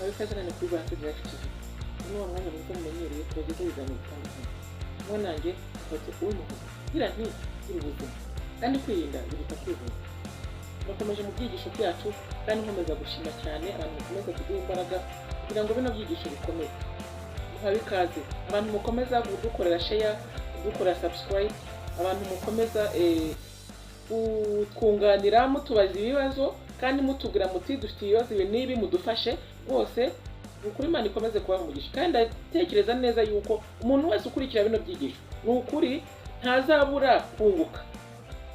nawe kazana kuri Rwanda Direct TV. Uno mwanya mwiza mumenyereye twagize ibiganiro bitandukanye. Mwe nanjye ufate uw'umuhoza. Gira nti ubuzima kandi kwirinda biruta kwivuza. Turakomeje mu byigisho byacu kandi nkomeza gushima cyane abantu mukomeza kugira imbaraga kugira ngo bino byigisho bikomeze. Muhawe ikaze abantu mukomeza gukorera share, gukorera subscribe, abantu mukomeza twunganira mutubaza ibibazo kandi mutubwira muti dufite ibibazo ibi nibi mudufashe rwose ukuri Imana ikomeze kubaha umugisha. kandi ndatekereza neza yuko umuntu wese ukurikira bino byigisho n'ukuri ntazabura kunguka,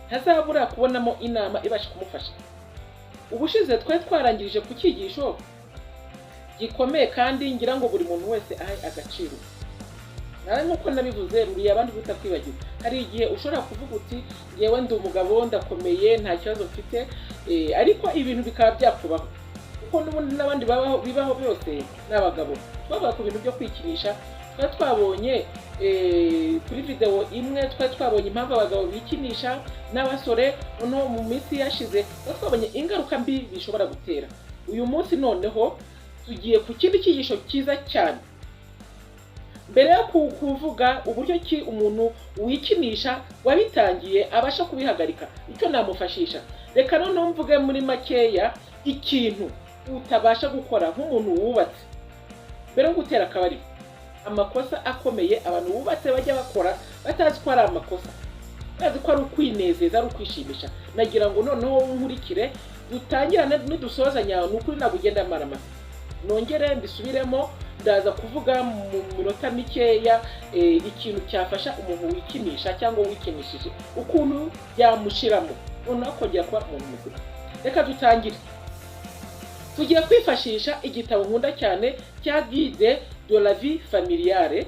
ntazabura kubonamo inama ibasha kumufasha. Ubushize twari twarangirije ku cyigisho gikomeye kandi ngira ngo buri muntu wese ahe agaciro. Nawe nkuko nabivuze ruriye abandi butakwibagiwe. Hari igihe ushobora kuvuga uti yewe ndi umugabo ndakomeye nta kibazo mfite, ariko ibintu bikaba byakubaho kuko n'ubundi n'abandi bibaho byose n'abagabo. Twavuga ku bintu byo kwikinisha, twari twabonye kuri video imwe twari twabonye impamvu abagabo bikinisha n'abasore, noneho mu minsi yashize twabonye ingaruka mbi bishobora gutera. Uyu munsi noneho tugiye ku kindi cyigisho cyiza cyane. Mbere yo kuvuga uburyo ki umuntu wikinisha wabitangiye abasha kubihagarika, icyo namufashisha, reka noneho mvuge muri makeya ikintu utabasha gukora nk'umuntu wubatse mbere yo gutera akabari. Amakosa akomeye abantu bubatse bajya bakora batazi ko ari amakosa, bazi ko ari ukwinezeza, ari ukwishimisha. Nagira ngo noneho nkurikire dutangirane n'idusozanya n'ukuri nagugenda marama. Nongere mbisubiremo, ndaza kuvuga mu minota mikeya ikintu cyafasha umuntu wikinisha cyangwa wikinishije ukuntu yamushiramo noneho akongera kuba umuntu muzima. Reka dutangire. Tugiye kwifashisha igitabo nkunda cyane cya Guide de la vie familiale,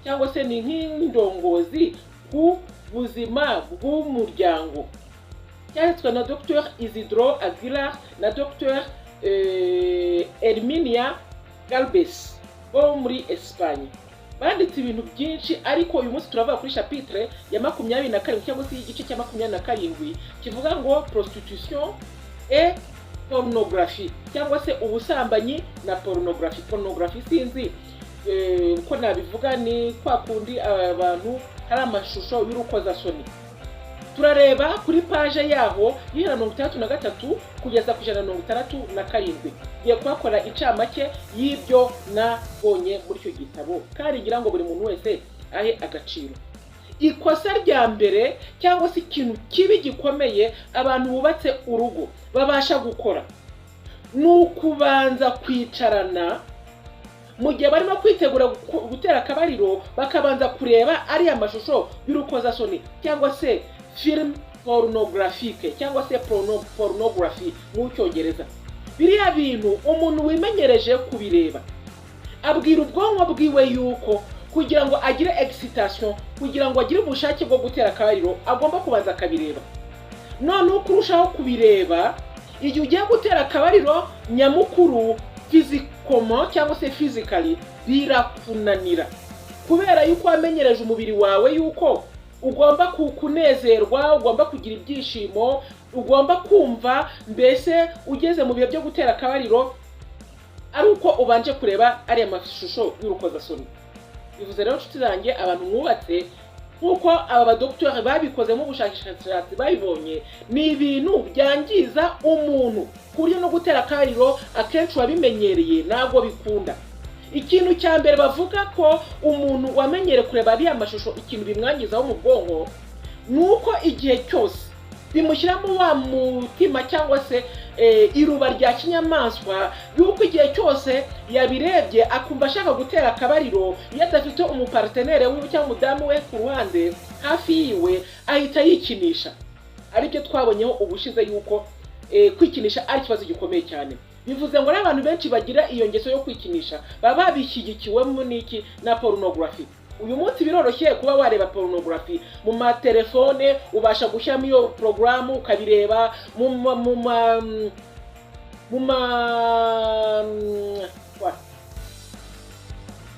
cyangwa se ni nk'indongozi ku buzima bw'umuryango, cyanditswe na Dr Isidro Aguilar na Dr Herminia Galvez bo muri Espagne. Banditse ibintu byinshi, ariko uyu munsi turavuga kuri chapitre ya 27 cyangwa se igice cya 27 kivuga ngo prostitution et pornographie, cyangwa se ubusambanyi na pornographie. Pornographie sinzi uko nabivuga, ni kwa kundi abantu hari amashusho y'urukozasoni. Turareba kuri page yaho y'63 kugeza ku 167. Ngiye kuhakora incamake y'ibyo nabonye muri icyo gitabo kandi ngira ngo buri muntu wese ahe agaciro. Ikosa rya mbere cyangwa se ikintu kibi gikomeye abantu bubatse urugo babasha gukora ni ukubanza kwicarana mu gihe barimo kwitegura gutera akabariro, bakabanza kureba ari amashusho y'urukozasoni cyangwa se film pornographique cyangwa se pornography mu Cyongereza. Biriya bintu umuntu wimenyereje kubireba abwira ubwonko bwiwe yuko kugira ngo agire excitation, kugira ngo agire ubushake bwo gutera akabariro, agomba kubanza akabireba. None ukurushaho kubireba, igihe ugiye gutera akabariro nyamukuru physiquement cyangwa se physically birakunanira, kubera yuko wamenyereje umubiri wawe yuko ugomba kunezerwa, ugomba kugira ibyishimo, ugomba kumva mbese ugeze mu bihe byo gutera akabariro ari uko ubanje kureba ari amashusho y'urukozasoni. Bivuze rero nshuti zanjye, abantu mwubatse nkuko aba badoktori babikoze mu bushakashatsi babibonye, ni ibintu byangiza umuntu ku buryo no gutera akabariro akenshi wabimenyereye ntabwo bikunda. Ikintu cya mbere bavuga ko umuntu wamenyere kureba ari amashusho ikintu bimwangizaho mu bwonko nuko igihe cyose bimushyiramo wa mutima cyangwa se iruba rya kinyamaswa yuko igihe cyose yabirebye akumva ashaka gutera akabariro, iyo adafite umupartenere we cyangwa umudamu we ku ruhande hafi yiwe ahita yikinisha. Aribyo twabonyeho ubushize yuko kwikinisha ari ikibazo gikomeye cyane. Bivuze ngo n'abantu benshi bagira iyo ngeso yo kwikinisha baba babishyigikiwemo n'iki na pornography. Uyu munsi biroroshye kuba wareba pornography mu matelefone, ubasha gushyiramo iyo programu ukabireba mu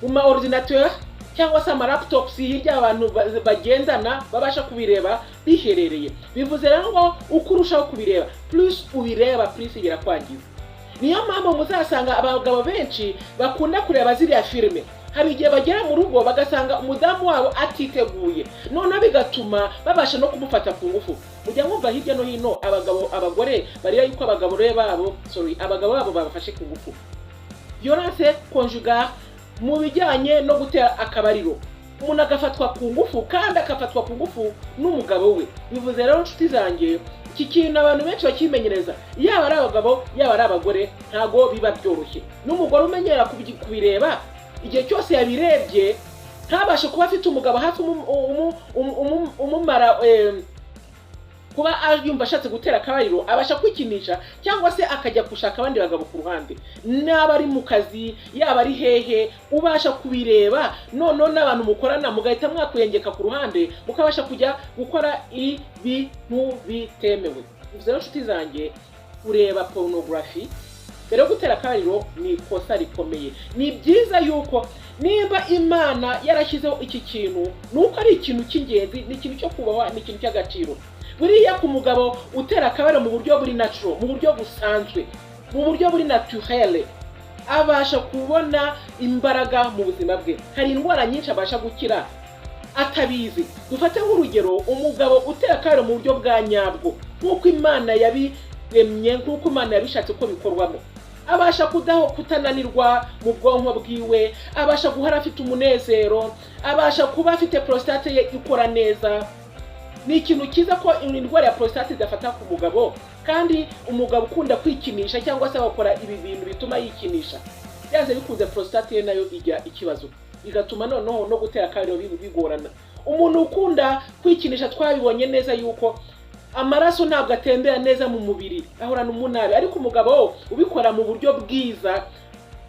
ma ordinateur cyangwa se ama laptops hirya abantu bagendana babasha kubireba biherereye. Bivuze rero ngo ukurushaho kubireba plus ubireba plus birakwangiza. niyo mpamvu muzasanga abagabo benshi bakunda kureba ziriya filime. Hari igihe bagera mu rugo bagasanga umudamu wabo atiteguye, noneho bigatuma babasha no kumufata ku ngufu. Mujya mwumva hirya no hino abagore barira yuko abagabo babo babafashe ku ngufu. Violence conjugale mu bijyanye no gutera akabariro, umuntu agafatwa ku ngufu kandi akafatwa ku ngufu n'umugabo we. Bivuze rero nshuti zanjye, iki kintu abantu benshi bakimenyereza, yaba ari abagabo yaba ari abagore, ntago biba byoroshye. N'umugore umenyera kubireba, igihe cyose yabirebye ntabashe kuba afite umugabo hafi umumara kuba yumva ashatse gutera akabariro, abasha kwikinisha cyangwa se akajya gushaka abandi bagabo ku ruhande. Naba ari mu kazi yaba ari hehe, ubasha kubireba noneho n'abantu mukorana mugahita mwakwiyengeka ku ruhande, mukabasha kujya gukora ibintu bitemewe. Bivuze rero nshuti zanjye, kureba pornography mbere yo gutera akabariro ni ikosa rikomeye. Ni byiza yuko niba Imana yarashyizeho iki kintu, nuko ari ikintu cy'ingenzi, ni ikintu cyo kubahwa, ni ikintu cy'agaciro. Buriya ku mugabo utera akabariro mu buryo buri natural, mu buryo busanzwe, mu buryo buri naturel, abasha kubona imbaraga mu buzima bwe. Hari indwara nyinshi abasha gukira atabizi. Dufate nk'urugero, umugabo utera akabariro mu buryo bwa nyabwo, nk'uko Imana yabiremye, nk'uko Imana yabishatse ko bikorwamo, abasha kutananirwa mu bwonko bwiwe, abasha guhora afite umunezero, abasha kuba afite prostate ye ikora neza. Ni ikintu cyiza ko indwara ya prostate idafata ku mugabo, kandi umugabo ukunda kwikinisha cyangwa se bakora ibi bintu bituma yikinisha, byanze bikunze prostate ye nayo igira ikibazo, bigatuma noneho no gutera akabariro bigorana. Umuntu ukunda kwikinisha twabibonye neza yuko amaraso ntabwo atembera neza mu mubiri, ahorana umunabi. Ariko umugabo ubikora mu buryo bwiza,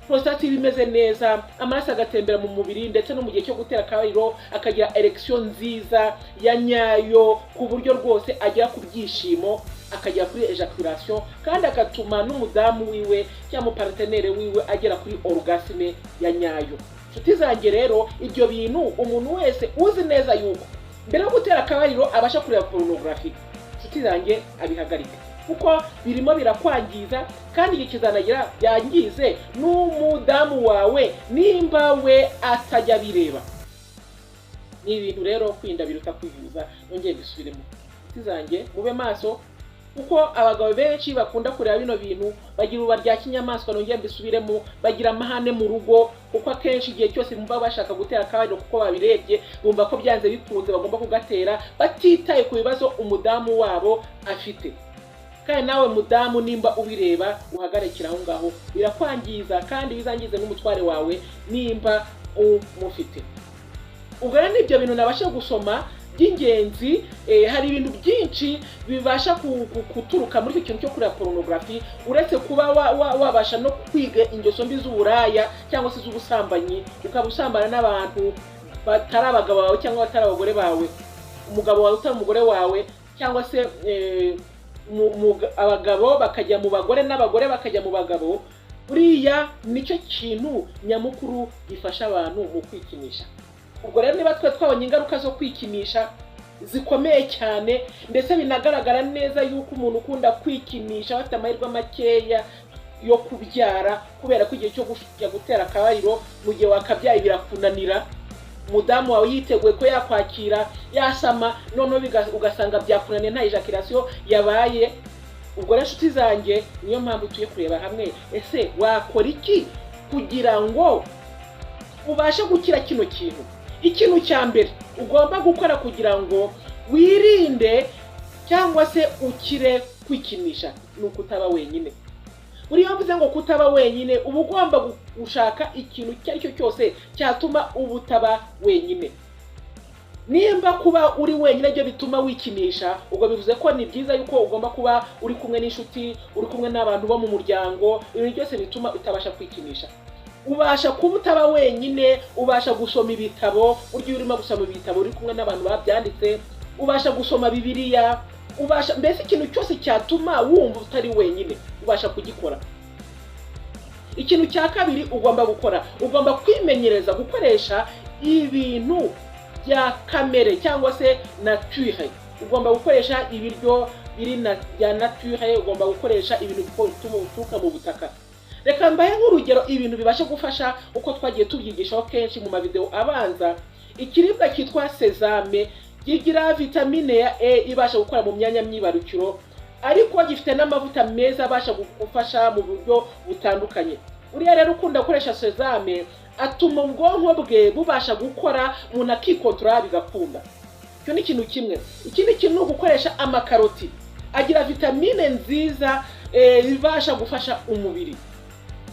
prostate bimeze neza, amaraso agatembera mu mubiri, ndetse no mu gihe cyo gutera akabariro akagira erection nziza ya nyayo, ku buryo rwose agera ku byishimo, akagera kuri ejaculation, kandi agatuma n'umudamu wiwe cyangwa partenaire wiwe agera kuri orgasme ya nyayo. Nshuti zanjye rero, ibyo bintu umuntu wese uzi neza yuko mbere yo gutera akabariro abasha kureba pornography, nshuti zanjye abihagarika, kuko birimo birakwangiza, kandi igihe kizanagira byangize n'umudamu wawe nimba we atajya bireba. Ni ibintu rero kwinda biruta kwivuza. Nongeye bisubiremo, nshuti zanjye mube maso, kuko abagabo benshi bakunda kureba bino bintu bagira uba rya kinyamaswa. Nongeye mbisubiremo, bagira amahane mu rugo, kuko akenshi igihe cyose bumva bashaka gutera akabariro kuko babirebye, bumva ko byanze bikunze bagomba kugatera, batitaye ku bibazo umudamu wabo afite. Kandi nawe mudamu nimba ubireba, uhagarikira aho ngaho, birakwangiza kandi bizangize n'umutware wawe nimba umufite. Ubwo rero nibyo bintu nabasha gusoma by'ingenzi. Hari ibintu byinshi bibasha kuturuka muri icyo kintu cyo kureba pornography, uretse kuba wabasha no kwiga ingeso mbi z'uburaya cyangwa se z'ubusambanyi, ukaba usambana n'abantu batari abagabo bawe cyangwa batari abagore bawe, umugabo wawe utari umugore wawe, cyangwa se abagabo bakajya mu bagore n'abagore bakajya mu bagabo. Buriya nicyo kintu nyamukuru gifasha abantu mu kwikinisha. Ubwo rero niba twabonye ingaruka zo kwikinisha zikomeye cyane, ndetse binagaragara neza yuko umuntu ukunda kwikinisha afite amahirwe makeya yo kubyara, kubera ko igihe cyo gutera akabariro mu gihe wakabyaye birakunanira, umudamu wawe yiteguye ko yakwakira yasama, noneho ugasanga byakunaniye nta ejaculation yabaye. Ubwo rero nshuti zanjye, niyo mpamvu tuye kureba hamwe, ese wakora iki kugira ngo ubashe gukira kino kintu. Ikintu cya mbere ugomba gukora kugira ngo wirinde cyangwa se ukire kwikinisha, ni ukutaba wenyine. Buriya mvuze ngo kutaba wenyine, uba ugomba gushaka ikintu icyo ari cyo cyose cyatuma ubutaba wenyine. Nimba kuba uri wenyine byo bituma wikinisha, ubwo bivuze ko ni byiza yuko ugomba kuba uri kumwe n'inshuti, uri kumwe n'abantu bo mu muryango. Ibintu byose bituma utabasha kwikinisha. Ubasha kuba utaba wenyine, ubasha gusoma ibitabo, buryo urimo gusoma ibitabo uri kumwe n'abantu babyanditse, ubasha gusoma Bibiliya, ubasha mbese ikintu cyose cyatuma wumva utari wenyine ubasha kugikora. Ikintu cya kabiri ugomba gukora, ugomba kwimenyereza gukoresha ibintu bya kamere cyangwa se nature. Ugomba gukoresha ibiryo iri bya nature, ugomba gukoresha ibintu bituruka mu butaka. Reka mbaye nk'urugero ibintu bibasha gufasha uko twagiye tubyigishaho kenshi mu mavideo abanza. Ikiribwa cyitwa sesame kigira vitamine ya E ibasha gukora mu myanya myibarukiro, ariko gifite n'amavuta meza abasha gufasha mu buryo butandukanye. Uriya rero ukunda gukoresha sesame atuma ubwonko bwe bubasha gukora, umuntu akikontorora bigakunda. Icyo ni ikintu kimwe. Ikindi kintu ni ugukoresha amakaroti, agira vitamine nziza ibasha gufasha umubiri.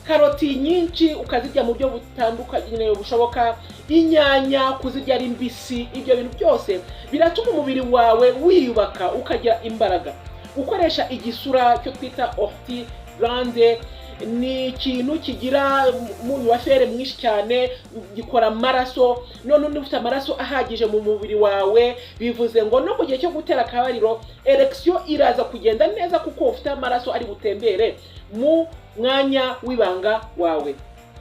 Karoti nyinshi ukazirya mu buryo butandukanye bushoboka, inyanya kuzirya ari mbisi, ibyo bintu byose biratuma umubiri wawe wiyubaka ukagira imbaraga. Ukoresha igisura cyo twita ortie grande, ni ikintu kigira umunyu wa fere mwinshi cyane, gikora amaraso. None ufite amaraso ahagije mu mubiri wawe, bivuze ngo no mu gihe cyo gutera akabariro erection iraza kugenda neza, kuko ufite amaraso ari butembere mu mwanya w'ibanga wawe.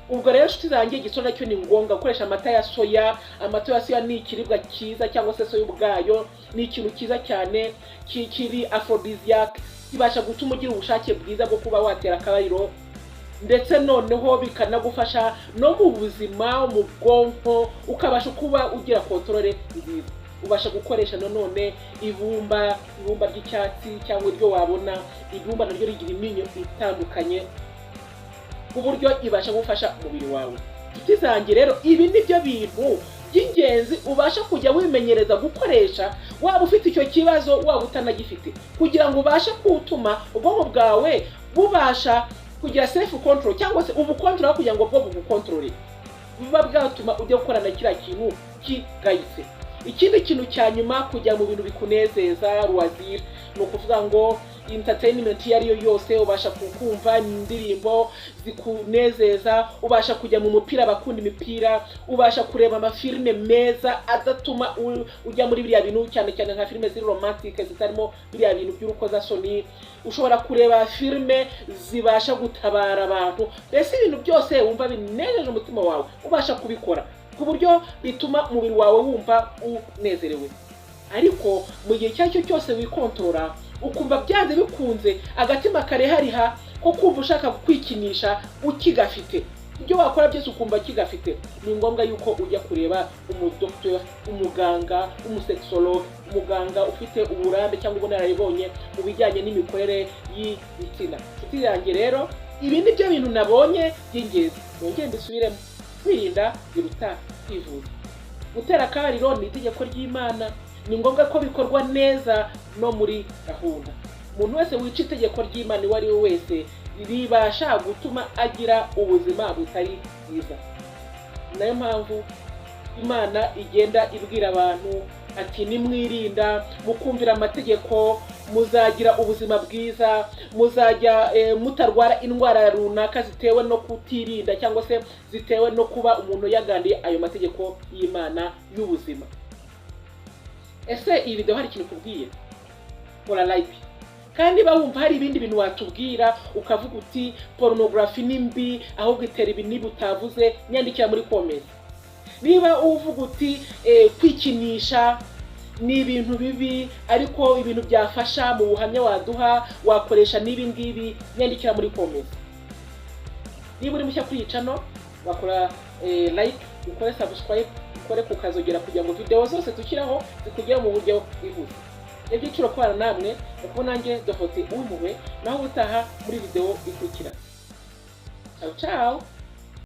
Ubwo rero nshuti zanjye, igisura cyo ni ngombwa gukoresha amata ya soya. Amata ya soya ni ikiribwa cyiza, cyangwa se soya ubwayo ni ikintu cyiza cyane, kiri aphrodisiac, kibasha gutuma ugira ubushake bwiza bwo kuba watera akabariro, ndetse noneho bikanagufasha no mu buzima, mu bwonko, ukabasha kuba ugira controle nziza. Ubasha gukoresha none ibumba ry'icyatsi cyangwa iryo wabona. Ibumba naryo rigira iminyo itandukanye ku buryo ibasha gufasha umubiri wawe. Nshuti zanjye rero, ibi ni byo bintu by'ingenzi ubasha kujya wimenyereza gukoresha, waba ufite icyo kibazo waba utanagifite, kugira ngo ubashe gutuma ubwonko bwawe bubasha kugira self control, cyangwa se ubukontorora kugira ngo bwo bugukontorore, buba bwatuma ujya gukorana kiriya kintu kigayitse. Ikindi kintu cya nyuma, kujya mu bintu bikunezeza, loisir, ni ukuvuga ngo entertainment iyo ariyo yose, ubasha kumva indirimbo zikunezeza, ubasha kujya mu mupira, abakunda imipira, ubasha kureba amafilme meza adatuma ujya muri biriya bintu, cyane cyane nka filme ziri romantique zitarimo biriya bintu by'urukozasoni. Ushobora kureba filme zibasha gutabara abantu, mbese ibintu byose wumva binejeje umutima wawe ubasha kubikora, ku buryo bituma umubiri wawe wumva unezerewe. Ariko mu gihe cyacyo cyose wikontorora, ukumva byanze bikunze agatima karehariha ko kumva ushaka kwikinisha ukigafite, ibyo wakora byose ukumva kigafite, ni ngombwa yuko ujya kureba umudoktor, umuganga, umusexologue, umuganga ufite uburambe cyangwa ubunararibonye mu bijyanye n'imikorere y'ibitsina. Nshuti yanjye rero, ibi ni byo bintu nabonye by'ingenzi. Nongere mbisubiremo: kwirinda biruta kwivuza. Gutera akabariro ni itegeko ry'Imana, ni ngombwa ko bikorwa neza no muri gahunda. Umuntu wese wica itegeko ry'Imana uwo ari we wese ribasha gutuma agira ubuzima butari bwiza. Nayo mpamvu Imana igenda ibwira abantu ati nimwirinda mukumvira amategeko, muzagira ubuzima bwiza, muzajya mutarwara indwara runaka zitewe no kutirinda, cyangwa se zitewe no kuba umuntu yagandiye ayo mategeko y'Imana y'ubuzima. Ese iyi video hari ikintu kubwiye? Kora like. Kandi bawumva hari ibindi bintu watubwira ukavuga uti pornography ni mbi, ahubwo itera ibi niba utavuze, nyandikira muri comment. Niba uvuga uti kwikinisha ni ibintu bibi, ariko ibintu byafasha mu buhamya waduha wakoresha nibi ngibi, nyandikira muri comment. Niba uri mushya kuri iyi channel, wakora like, ukore subscribe, ukore kukazogera kugira ngo video zose tukiraho zikugera mu buryo bwihuse. Ibyiciro kubana namwe, uko nanjye Dorothée Uwimpuhwe, naho utaha muri video ikurikira. Ciao ciao.